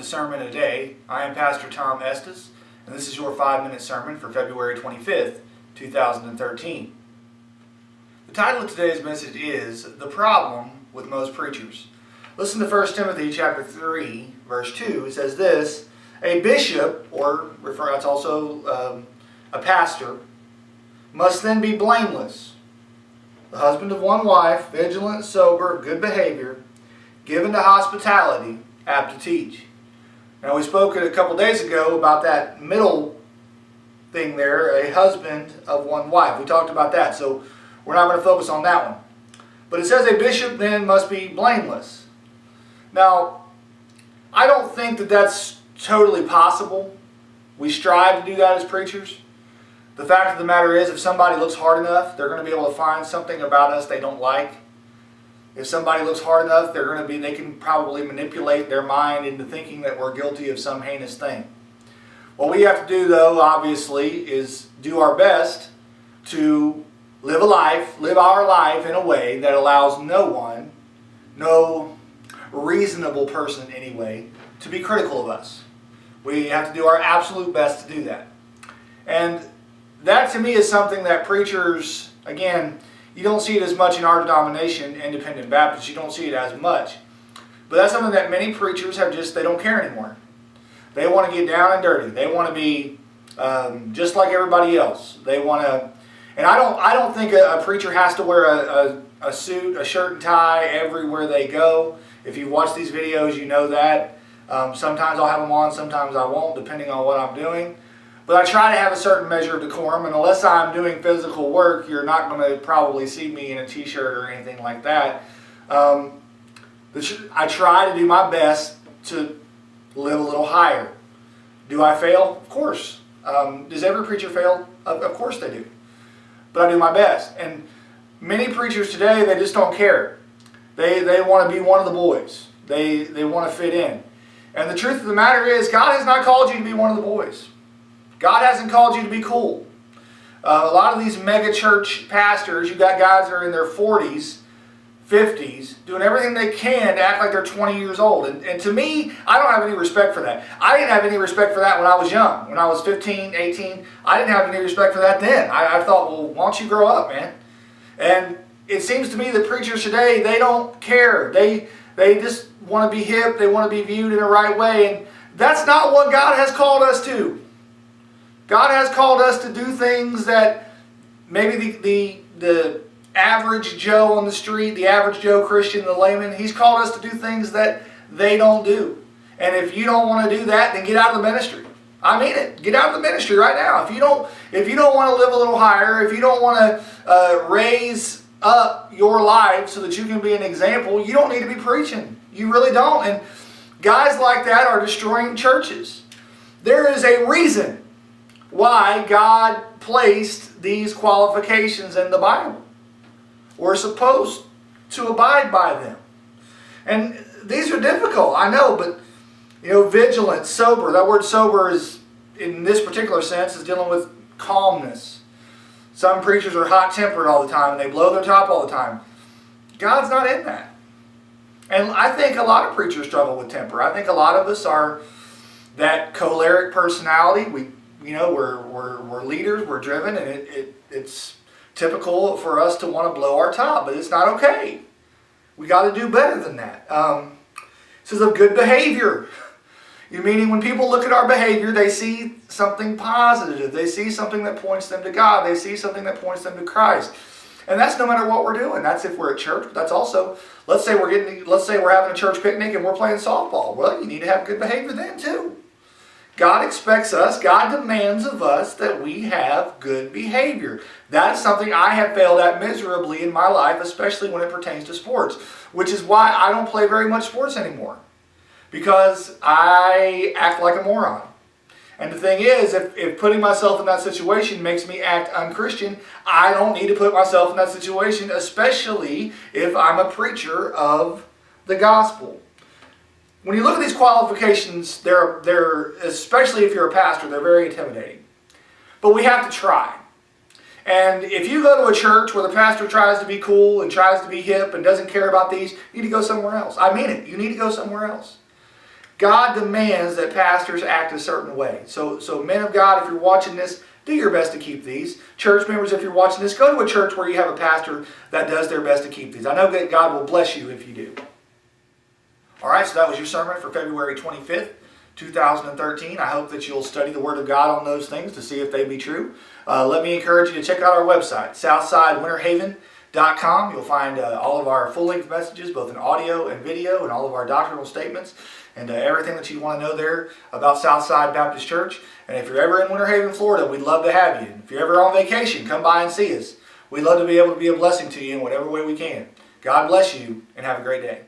sermon a day. I am Pastor Tom Estes, and this is your 5-minute sermon for February 25th, 2013. The title of today's message is The Problem with Most Preachers. Listen to 1 Timothy chapter 3, verse 2. It says this: a bishop, or that's also a pastor, must then be blameless, the husband of one wife, vigilant, sober, of good behavior, given to hospitality, apt to teach. Now, we spoke a couple days ago about that middle thing there, a husband of one wife. We talked about that, so we're not going to focus on that one. But it says a bishop then must be blameless. Now, I don't think that that's totally possible. We strive to do that as preachers. The fact of the matter is, if somebody looks hard enough, they're going to be able to find something about us they don't like. If somebody looks hard enough, they can probably manipulate their mind into thinking that we're guilty of some heinous thing. What we have to do, though, obviously, is do our best to live our life in a way that allows no reasonable person anyway, to be critical of us. We have to do our absolute best to do that. And that, to me, is something that preachers, again, you don't see it as much in our denomination, Independent Baptist. You don't see it as much. But that's something that many preachers they don't care anymore. They want to get down and dirty. They want to be just like everybody else. They want to, and I don't think a preacher has to wear a suit, a shirt and tie everywhere they go. If you watch these videos, you know that. Sometimes I'll have them on, sometimes I won't, depending on what I'm doing. But I try to have a certain measure of decorum, and unless I'm doing physical work, you're not going to probably see me in a t-shirt or anything like that. I try to do my best to live a little higher. Do I fail? Of course. Does every preacher fail? Of course they do. But I do my best. And many preachers today, they just don't care. They want to be one of the boys. They want to fit in. And the truth of the matter is, God has not called you to be one of the boys. God hasn't called you to be cool. A lot of these mega church pastors, you got guys that are in their 40s, 50s, doing everything they can to act like they're 20 years old. And to me, I don't have any respect for that. I didn't have any respect for that when I was young. When I was 15, 18, I didn't have any respect for that then. I thought, well, why don't you grow up, man? And it seems to me that preachers today, they don't care. They just want to be hip. They want to be viewed in the right way. And that's not what God has called us to. God has called us to do things that maybe the average Joe on the street, the average Joe Christian, the layman, He's called us to do things that they don't do. And if you don't want to do that, then get out of the ministry. I mean it. Get out of the ministry right now. If you don't want to live a little higher, if you don't want to raise up your life so that you can be an example, you don't need to be preaching. You really don't. And guys like that are destroying churches. There is a reason why God placed these qualifications in the Bible. We're supposed to abide by them. And these are difficult, I know, but vigilant, sober. That word sober is, in this particular sense, is dealing with calmness. Some preachers are hot-tempered all the time and they blow their top all the time. God's not in that. And I think a lot of preachers struggle with temper. I think a lot of us are that choleric personality. We're leaders, we're driven, and it's typical for us to want to blow our top, but it's not okay. We got to do better than that. It says of good behavior. Meaning when people look at our behavior, they see something positive. They see something that points them to God. They see something that points them to Christ. And that's no matter what we're doing. That's if we're at church. But that's also, let's say we're having a church picnic and we're playing softball. Well, you need to have good behavior then too. God expects us, God demands of us that we have good behavior. That is something I have failed at miserably in my life, especially when it pertains to sports, which is why I don't play very much sports anymore, because I act like a moron. And the thing is, if putting myself in that situation makes me act unchristian, I don't need to put myself in that situation, especially if I'm a preacher of the gospel. When you look at these qualifications, they're especially if you're a pastor, they're very intimidating. But we have to try. And if you go to a church where the pastor tries to be cool and tries to be hip and doesn't care about these, you need to go somewhere else. I mean it. You need to go somewhere else. God demands that pastors act a certain way. So men of God, if you're watching this, do your best to keep these. Church members, if you're watching this, go to a church where you have a pastor that does their best to keep these. I know that God will bless you if you do. All right, so that was your sermon for February 25th, 2013. I hope that you'll study the Word of God on those things to see if they be true. Let me encourage you to check out our website, southsidewinterhaven.com. You'll find all of our full-length messages, both in audio and video, and all of our doctrinal statements, and everything that you want to know there about Southside Baptist Church. And if you're ever in Winter Haven, Florida, we'd love to have you. If you're ever on vacation, come by and see us. We'd love to be able to be a blessing to you in whatever way we can. God bless you, and have a great day.